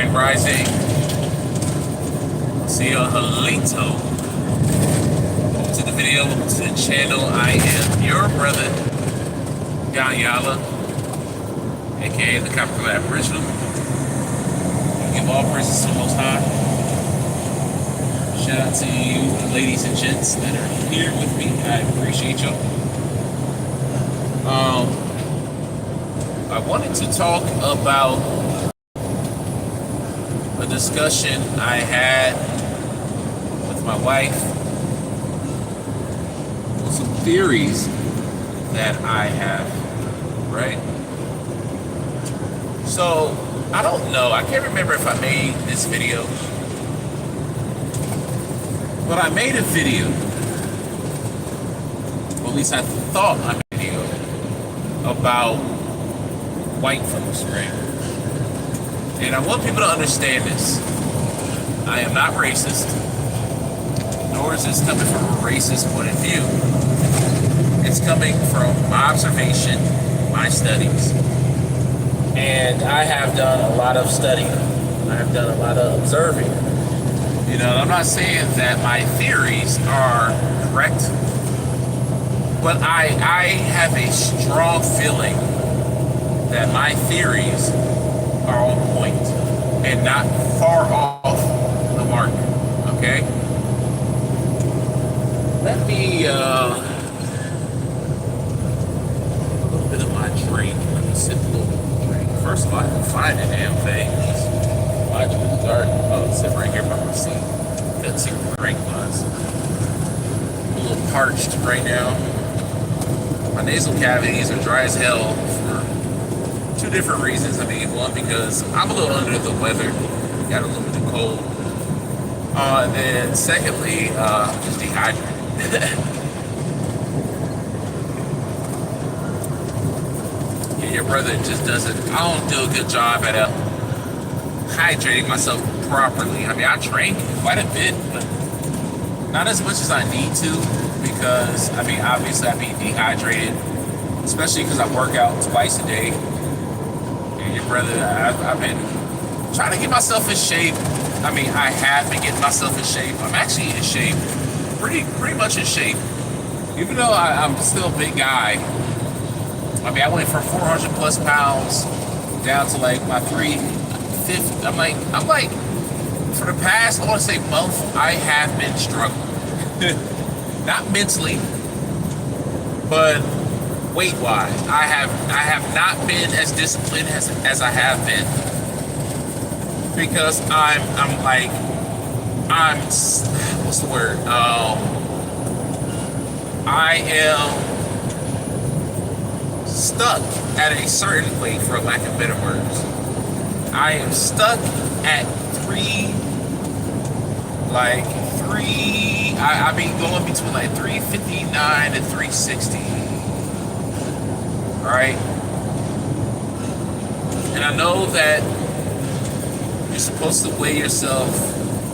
Grand Rising. See you Halito. Welcome to the video, welcome to the channel. I am your brother, Yala, aka the Copperfield Aboriginal. Give all praises to the Most High. Shout out to you, ladies and gents that are here with me. I appreciate y'all. I wanted to talk about a discussion I had with my wife on some theories that I have, right? So, I don't know, I can't remember if I made this video, but I made a video, or at least I thought I made a video about white folks, right? And I want people to understand this. I am not racist, nor is this coming from a racist point of view. It's coming from my observation, my studies, and I have done a lot of studying. I have done a lot of observing. You know, I'm not saying that my theories are correct, but I have a strong feeling that my theories are on point and not far off the mark, okay? Let me, a little bit of my drink. Let me sip a little drink. First of all, I can find the damn thing. Watch in the dark. Oh, it's sitting right here by my seat. Couldn't see what the drink was. I'm a little parched right now. My nasal cavities are dry as hell for two different reasons. I mean, one, because I'm a little under the weather, got a little bit of cold. And then secondly, just dehydrated. Yeah, your brother just doesn't, I don't do a good job at hydrating myself properly. I mean, I drink quite a bit, but not as much as I need to, because, I mean, obviously I be dehydrated, especially because I work out twice a day. Your brother, I've been trying to get myself in shape. I mean, I have been getting myself in shape. I'm actually in shape, pretty much in shape. Even though I'm still a big guy. I mean, I went from 400 plus pounds down to like my 350. I'm like, for the past, I want to say month, I have been struggling. Not mentally, but weight-wise, I have not been as disciplined as I have been, because I'm what's the word? I am stuck at a certain weight, for lack of better words. I am stuck at I be going between like 359 and 360. Right? And I know that you're supposed to weigh yourself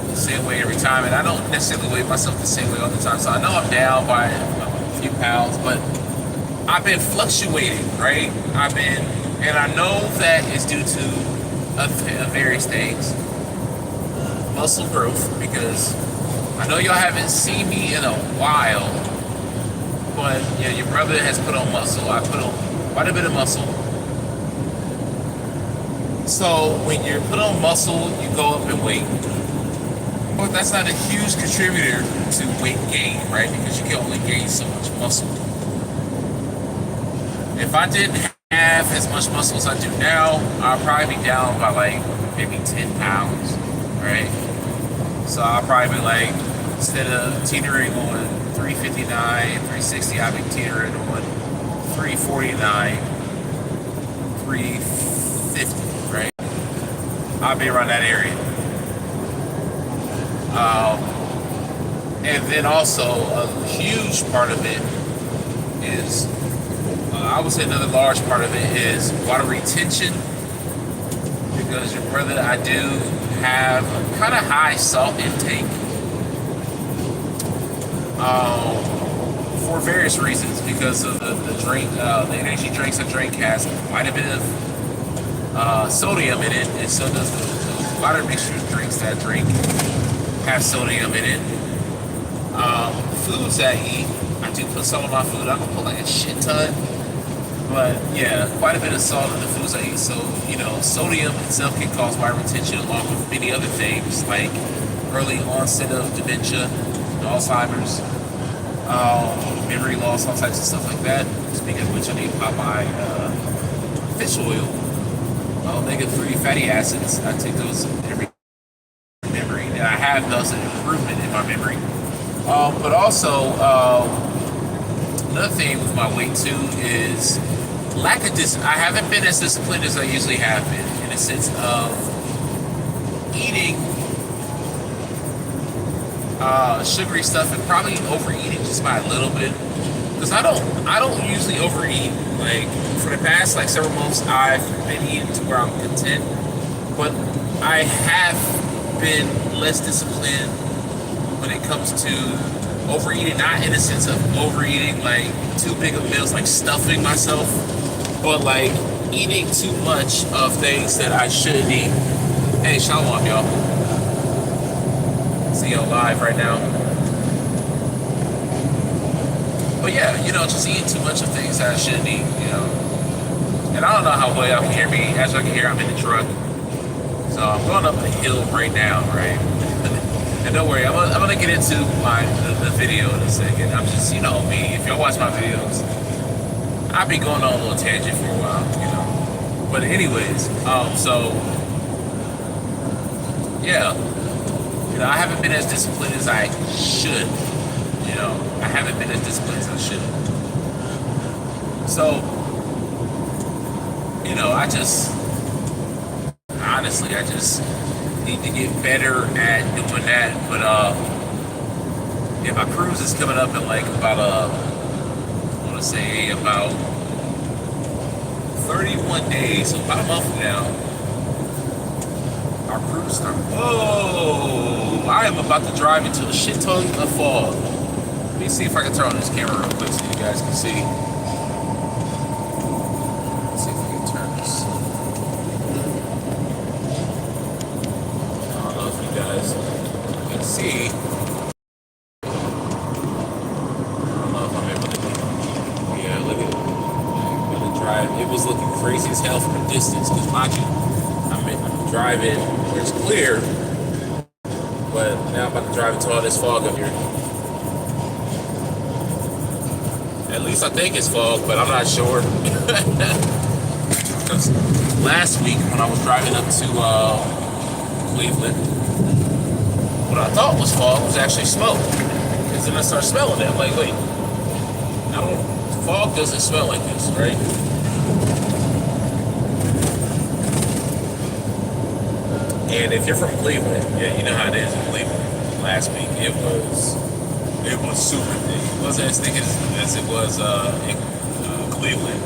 the same way every time, and I don't necessarily weigh myself the same way all the time, so I know I'm down by a few pounds, but I've been fluctuating, right? And I know that it's due to various things. Muscle growth, because I know y'all haven't seen me in a while, but yeah, your brother has put on muscle. I put on quite a bit of muscle. So when you put on muscle, you go up in weight. But that's not a huge contributor to weight gain, right? Because you can only gain so much muscle. If I didn't have as much muscle as I do now, I'll probably be down by like maybe 10 pounds, right? So I'll probably be like, instead of teetering on 359, 360, I'll be teetering on 349, 350, right? I'll be around that area. And then also a huge part of it is, I would say another large part of it is water retention, because your brother, I do have a kind of high salt intake. For various reasons, because of the drink, the energy drinks I drink has quite a bit of sodium in it, and so does the a lot of mixture drinks that I drink have sodium in it. Foods that I eat, I do put salt in my food. I don't put like a shit ton, but yeah, quite a bit of salt in the foods I eat. So, you know, sodium itself can cause viral retention along with many other things like early onset of dementia, Alzheimer's, memory loss, all types of stuff like that. Speaking of which, I need to pop my fish oil, omega-3 fatty acids. I take those every memory, and I have those an improvement in my memory. But also, another thing with my weight too is lack of discipline. I haven't been as disciplined as I usually have been in a sense of eating sugary stuff and probably overeating just by a little bit. Because I don't usually overeat. Like for the past like several months, I've been eating to where I'm content. But I have been less disciplined when it comes to overeating. Not in a sense of overeating like too big of meals, like stuffing myself, but like eating too much of things that I shouldn't eat. Hey, shalom, y'all. See y'all live right now. But yeah, you know, just eating too much of things that I shouldn't eat, you know. And I don't know how well y'all can hear me. As y'all can hear, I'm in the truck. So I'm going up a hill right now, right? And don't worry, I'm gonna get into the video in a second. I'm just, you know me, if y'all watch my videos, I'll be going on a little tangent for a while, you know. But anyways, so yeah. You know, I haven't been as disciplined as I should. You know, I haven't been as disciplined as I should. So, you know, honestly, I just need to get better at doing that. But, yeah, my cruise is coming up in like about, I want to say about 31 days, so about a month from now. Our cruise start. Whoa! I am about to drive into a shit ton of fog. Let me see if I can turn on this camera real quick so you guys can see. Let's see if I can turn this. I don't know if you guys can see. I don't know if I'm able to. Yeah, look at it. I'm gonna drive. It was looking crazy as hell from a distance because mind you, I'm driving where it's clear, but now I'm about to drive into all this fog up here. At least I think it's fog, but I'm not sure. Because last week when I was driving up to Cleveland, what I thought was fog was actually smoke. Because then I started smelling it. I'm like, wait, fog doesn't smell like this, right? And if you're from Cleveland, yeah, you know how it is in Cleveland. Last week it was super thick. It wasn't as thick as it was in Cleveland.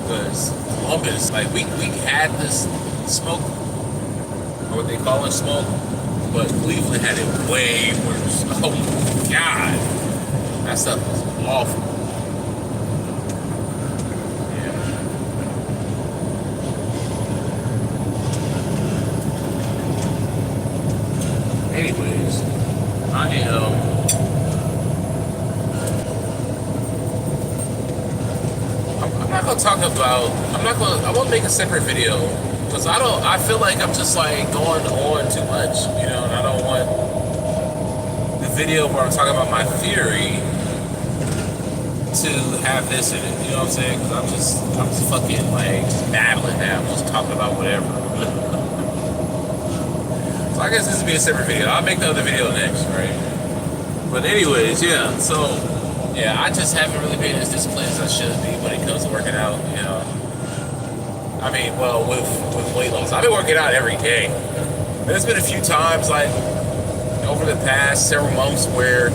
Because Columbus, like we had this smoke, or what they call it smoke, but Cleveland had it way worse. Oh my God, that stuff was awful. Anyways, I won't make a separate video because I feel like I'm just like going on too much, you know, and I don't want the video where I'm talking about my theory to have this in it, you know what I'm saying? Because I'm just fucking like just babbling now, I'm just talking about whatever. So I guess this will be a separate video. I'll make the other video next, right? But anyways, yeah, so yeah, I just haven't really been as disciplined as I should be when it comes to working out, you know. I mean, well, with weight loss. I've been working out every day. There's been a few times, like, over the past several months where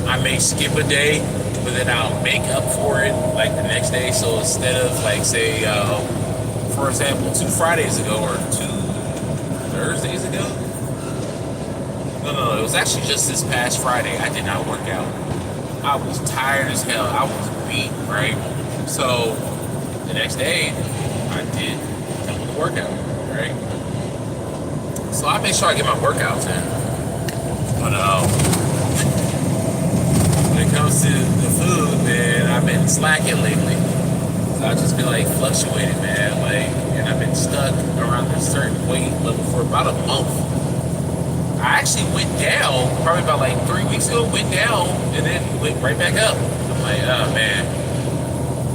I may skip a day, but then I'll make up for it, like, the next day. So instead of, like, say, for example, 2 Fridays ago or 2 Thursdays ago? No, it was actually just this past Friday. I did not work out. I was tired as hell. I was beat, right? So the next day, I did a workout, right? So I make sure I get my workouts in. But when it comes to the food, man, I've been slacking lately. So I just been like fluctuating, man. Like, and I've been stuck around a certain weight level for about a month. I actually went down probably about like 3 weeks ago. Went down and then went right back up. I'm like, oh man.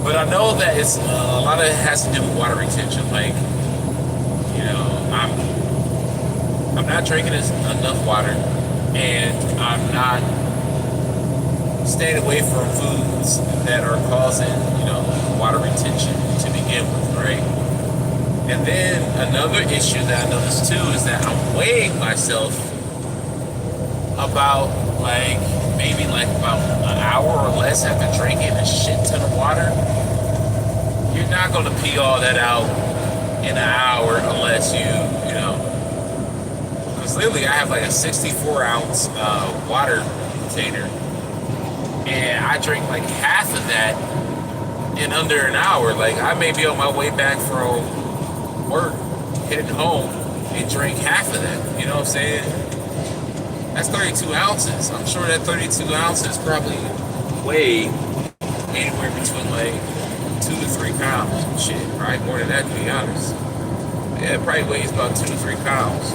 But I know that it's a lot of it has to do with water retention. Like, you know, I'm not drinking enough water, and I'm not staying away from foods that are causing, you know, water retention to begin with, right? And then another issue that I noticed too is that I'm weighing myself about like maybe like about an hour or less after drinking a shit ton of water. You're not gonna pee all that out in an hour unless you know. Because literally, I have like a 64-ounce water container, and I drink like half of that in under an hour. Like I may be on my way back from work, heading home, and drink half of that. You know what I'm saying? That's 32 ounces. I'm sure that 32 ounces probably weigh anywhere between like 2 to 3 pounds. Shit, probably more than that to be honest. Yeah, it probably weighs about 2 to 3 pounds.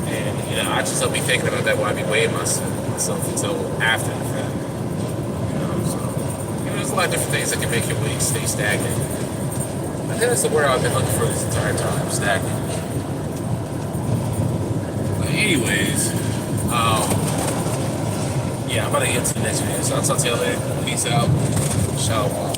And you know, I just don't be thinking about that when I be weighing myself until after the fact. You know, so you know, there's a lot of different things that can make your weight stay stagnant. I think that's the word I've been looking for this entire time, stagnant. But anyways, yeah, I'm about to get to the next video, so I'll talk to y'all later. Peace out. Shalom.